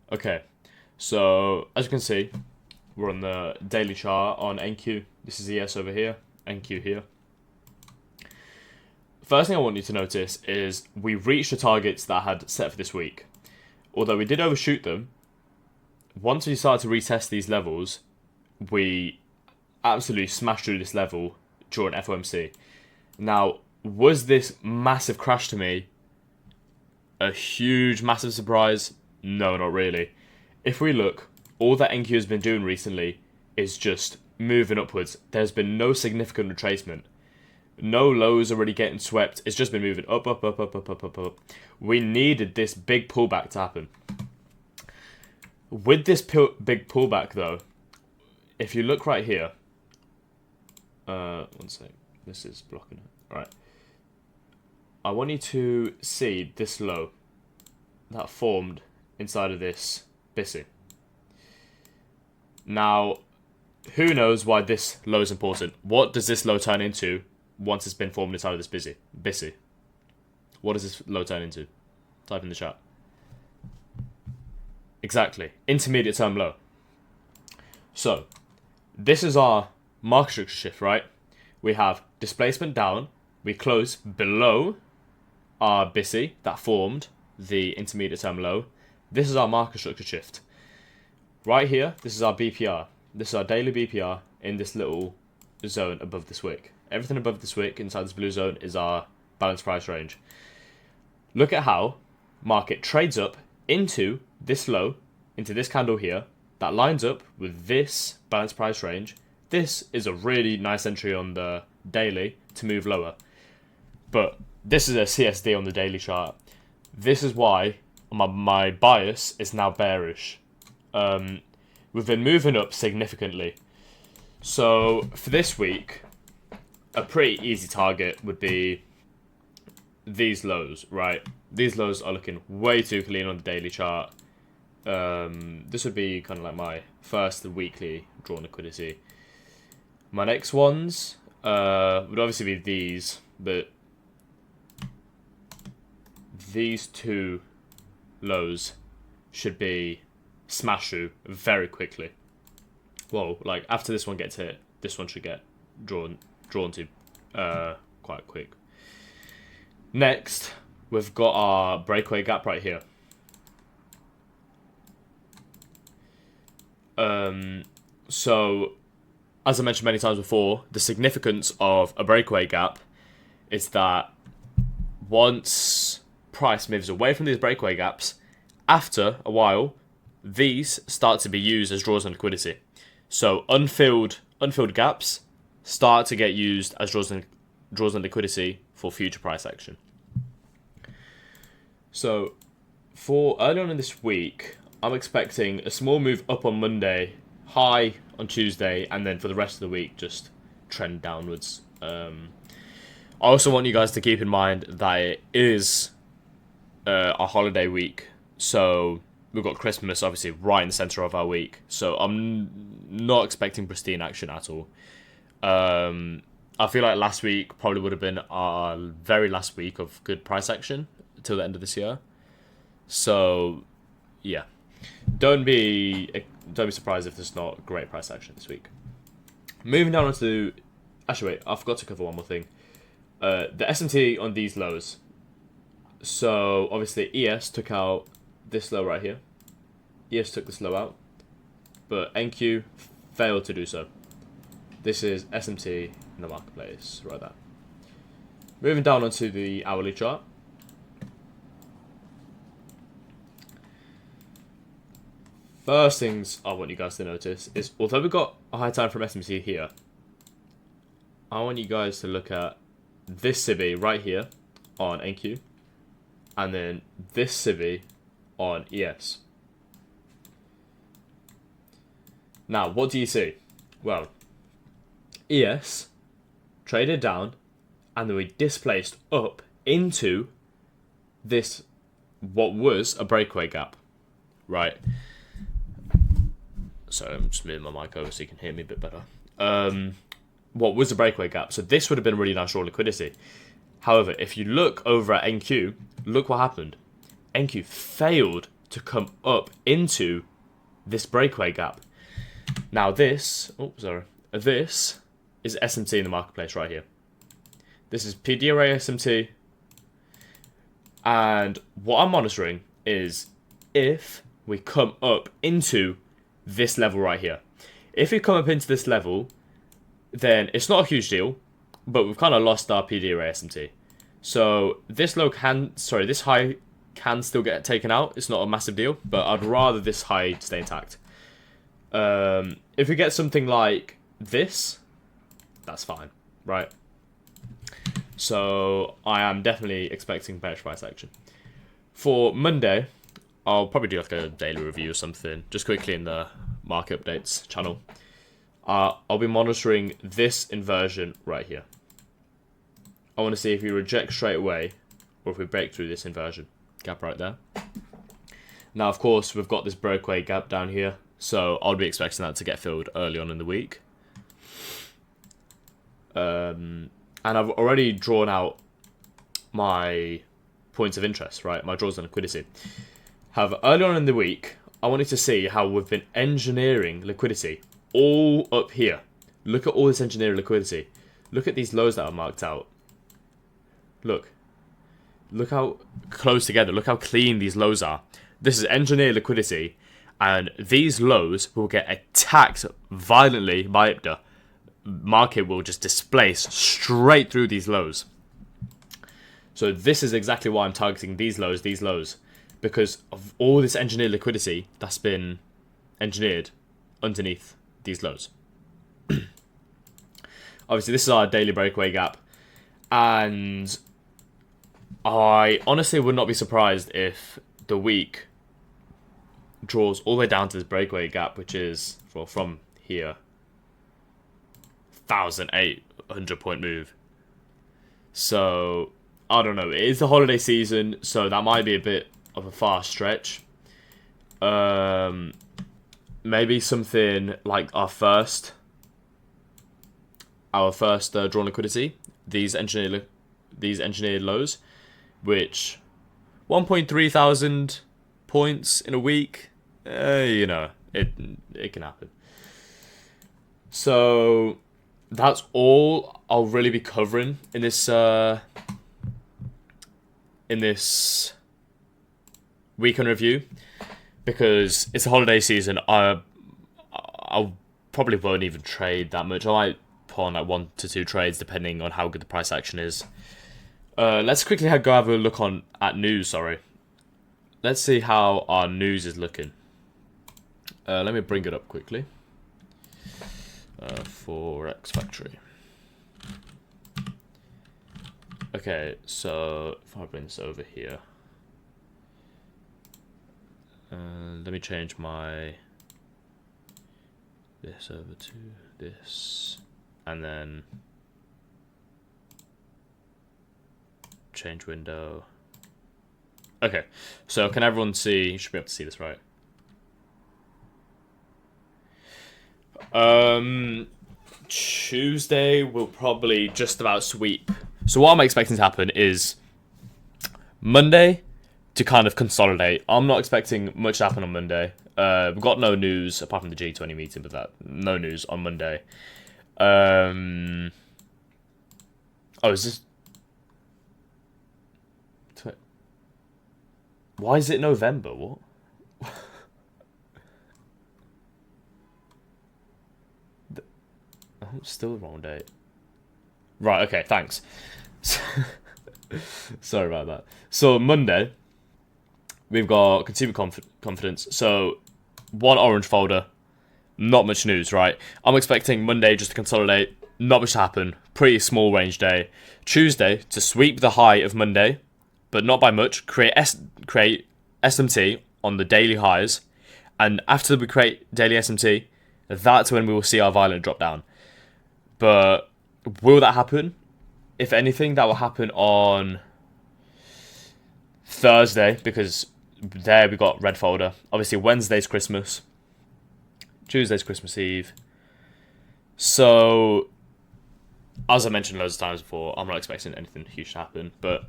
Okay, so as you can see, we're on the daily chart on NQ. This is ES over here, NQ here. First thing I want you to notice is we reached the targets that I had set for this week. Although we did overshoot them, once we started to retest these levels, we absolutely smashed through this level during FOMC. Now, was this massive crash to me a huge, massive surprise? No, not really. If we look, all that NQ has been doing recently is just moving upwards. There's been no significant retracement. No lows are really getting swept. It's just been moving up, up, up, up, up, up, up, up. We needed this big pullback to happen. With this big pullback, though, if you look right here, one sec, this is blocking it. All right, I want you to see this low that formed inside of this BISI. Now, who knows why this low is important? What does this low turn into once it's been formed inside of this BISI? What does this low turn into? Type in the chat. Exactly. Intermediate term low. So, this is our market structure shift, right? We have displacement down. We close below our BISI that formed the intermediate term low. This is our market structure shift. Right here, this is our BPR. This is our daily BPR in this little zone above this wick. Everything above this wick inside this blue zone is our balanced price range. Look at how market trades up into this low, into this candle here, that lines up with this balanced price range. This is a really nice entry on the daily to move lower. But this is a CSD on the daily chart. This is why my bias is now bearish. We've been moving up significantly. So for this week, a pretty easy target would be these lows, right? These lows are looking way too clean on the daily chart. This would be kind of like my first weekly drawn liquidity. My next ones would obviously be these, but these two lows should be smashed through very quickly. Well, like after this one gets hit, this one should get drawn to quite quick. Next, we've got our breakaway gap right here. So, as I mentioned many times before, the significance of a breakaway gap is that once price moves away from these breakaway gaps, after a while, these start to be used as draws on liquidity. So unfilled gaps start to get used as draws on liquidity for future price action. So for early on in this week, I'm expecting a small move up on Monday, high on Tuesday, and then for the rest of the week, just trend downwards. I also want you guys to keep in mind that it is a holiday week, so we've got Christmas obviously right in the center of our week. So I'm not expecting pristine action at all. I feel like last week probably would have been our very last week of good price action till the end of this year. So yeah, don't be surprised if there's not great price action this week. Moving down onto, actually wait, I forgot to cover one more thing. The SMT on these lows. So obviously ES took out this low right here. ES took this low out, but NQ failed to do so. This is SMT in the marketplace, right there. Moving down onto the hourly chart. First things I want you guys to notice is, although we've got a high time from SMT here, I want you guys to look at this CIBI right here on NQ, and then this CIBI on ES. Now, what do you see? Well, ES traded down, and then we displaced up into this, what was a breakaway gap, right? Sorry, I'm just moving my mic over so you can hear me a bit better. What was a breakaway gap? So this would have been a really nice raw liquidity. However, if you look over at NQ, look what happened. NQ failed to come up into this breakaway gap. Now this is SMT in the marketplace right here. This is PD array SMT, and what I'm monitoring is if we come up into this level right here. If we come up into this level, then it's not a huge deal, but we've kind of lost our PD array SMT. So this high can still get taken out. It's not a massive deal, but I'd rather this high stay intact. If we get something like this, that's fine, right? So I am definitely expecting bearish price action. For Monday, I'll probably do like a daily review or something, just quickly in the market updates channel. I'll be monitoring this inversion right here. I want to see if we reject straight away or if we break through this inversion gap right there. Now, of course, we've got this breakaway gap down here, so I'll be expecting that to get filled early on in the week. And I've already drawn out my points of interest, right? My draws on liquidity. However, early on in the week, I wanted to see how we've been engineering liquidity all up here. Look at all this engineering liquidity. Look at these lows that are marked out. Look how close together. Look how clean these lows are. This is engineered liquidity, and these lows will get attacked violently by IPDA. Market will just displace straight through these lows. So this is exactly why I'm targeting these lows, because of all this engineered liquidity that's been engineered underneath these lows. Obviously, this is our daily breakaway gap, and I honestly would not be surprised if the week draws all the way down to this breakaway gap, which is, well, from here, 1,800 point move. So I don't know. It is the holiday season, so that might be a bit of a far stretch. Maybe something like our first drawn liquidity. These engineered lows, which 1.3 thousand points in a week. You know, it can happen. So that's all I'll really be covering in this weekend review, because it's a holiday season. I probably won't even trade that much. I might put on like 1 to 2 trades depending on how good the price action is. Let's quickly go have a look at news. Let's see how our news is looking. Let me bring it up quickly. Forex Factory. Okay, so if I bring this over here, let me change this over to this, and then change window. Okay, so can everyone see? You should be able to see this, right? Tuesday will probably just about sweep. So what I'm expecting to happen is Monday to kind of consolidate. I'm not expecting much to happen on Monday. We've got no news apart from the G20 meeting, but no news on Monday. Oh, is this? Why is it November? What? Oh, still the wrong date. Right, okay, thanks. Sorry about that. So Monday, we've got consumer confidence. So one orange folder, not much news, right? I'm expecting Monday just to consolidate, not much to happen, pretty small range day. Tuesday to sweep the high of Monday, but not by much. Create SMT on the daily highs, and after we create daily SMT, that's when we will see our violent drop down. But will that happen? If anything, that will happen on Thursday, because there we got red folder. Obviously, Wednesday's Christmas. Tuesday's Christmas Eve. So, as I mentioned loads of times before, I'm not expecting anything huge to happen. But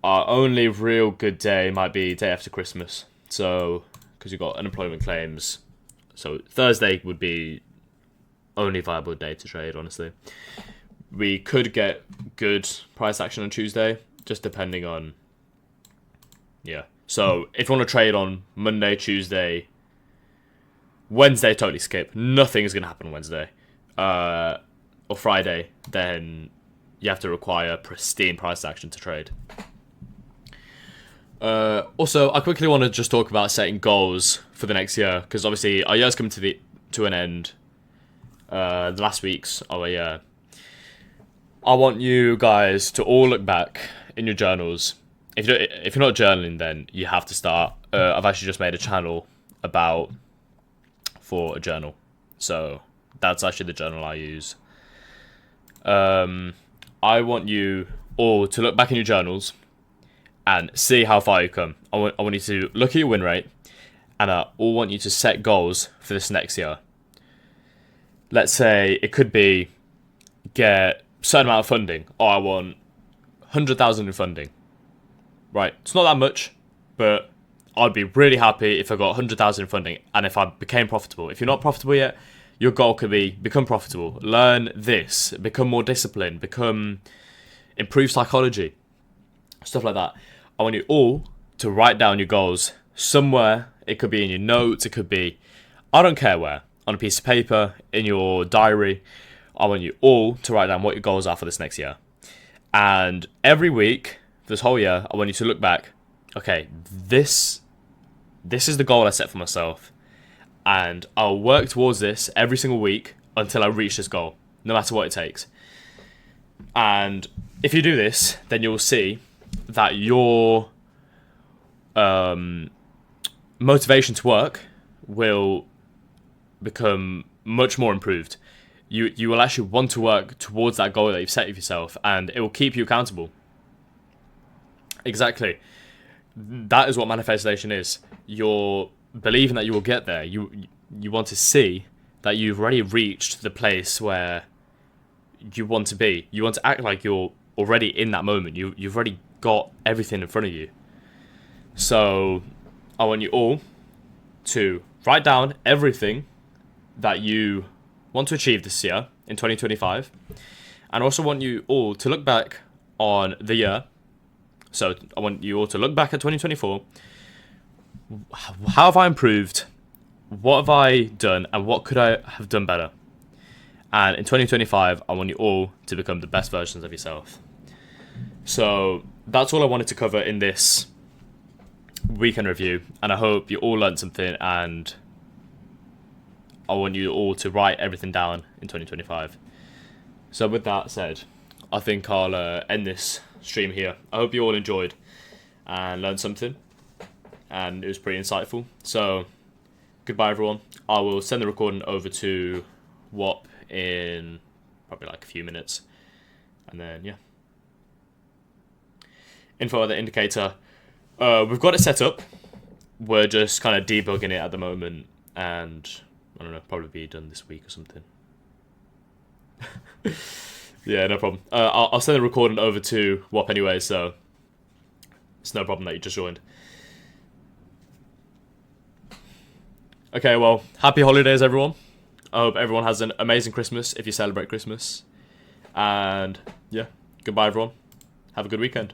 our only real good day might be day after Christmas. So, because you've got unemployment claims. So, Thursday would be only viable day to trade, honestly. We could get good price action on Tuesday, just depending on... Yeah. So, if you want to trade on Monday, Tuesday, Wednesday, totally skip. Nothing is going to happen on Wednesday. Or Friday, then you have to require pristine price action to trade. Also, I quickly want to just talk about setting goals for the next year, because obviously our year's coming to an end. The last weeks of our year. I want you guys to all look back in your journals. If you're not journaling, then you have to start. I've actually just made a channel for a journal, so that's actually the journal I use. I want you all to look back in your journals and see how far you come. I want you to look at your win rate, and I all want you to set goals for this next year. Let's say it could be get a certain amount of funding. Or I want 100,000 in funding. Right, it's not that much, but I'd be really happy if I got 100,000 in funding and if I became profitable. If you're not profitable yet, your goal could be become profitable, learn this, become more disciplined, improve psychology, stuff like that. I want you all to write down your goals somewhere. It could be in your notes, it could be, I don't care where, on a piece of paper, in your diary. I want you all to write down what your goals are for this next year. And every week, this whole year, I want you to look back. Okay, this is the goal I set for myself. And I'll work towards this every single week until I reach this goal, no matter what it takes. And if you do this, then you'll see that your motivation to work will become much more improved. You will actually want to work towards that goal that you've set of yourself, and it will keep you accountable. Exactly. That is what manifestation is. You're believing that you will get there. You want to see that you've already reached the place where you want to be. You want to act like you're already in that moment. You've already got everything in front of you. So I want you all to write down everything that you want to achieve this year in 2025. And I also want you all to look back on the year. So I want you all to look back at 2024. How have I improved? What have I done? And what could I have done better? And in 2025, I want you all to become the best versions of yourself. So that's all I wanted to cover in this weekend review. And I hope you all learned something, and I want you all to write everything down in 2025. So with that said, I think I'll end this stream here. I hope you all enjoyed and learned something, and it was pretty insightful. So goodbye everyone. I will send the recording over to WAP in probably like a few minutes, and then yeah. Info at the indicator. We've got it set up. We're just kind of debugging it at the moment, and I don't know, probably be done this week or something. Yeah, no problem. I'll send the recording over to WAP anyway, so it's no problem that you just joined. Okay, well, happy holidays, everyone. I hope everyone has an amazing Christmas if you celebrate Christmas. And yeah, goodbye, everyone. Have a good weekend.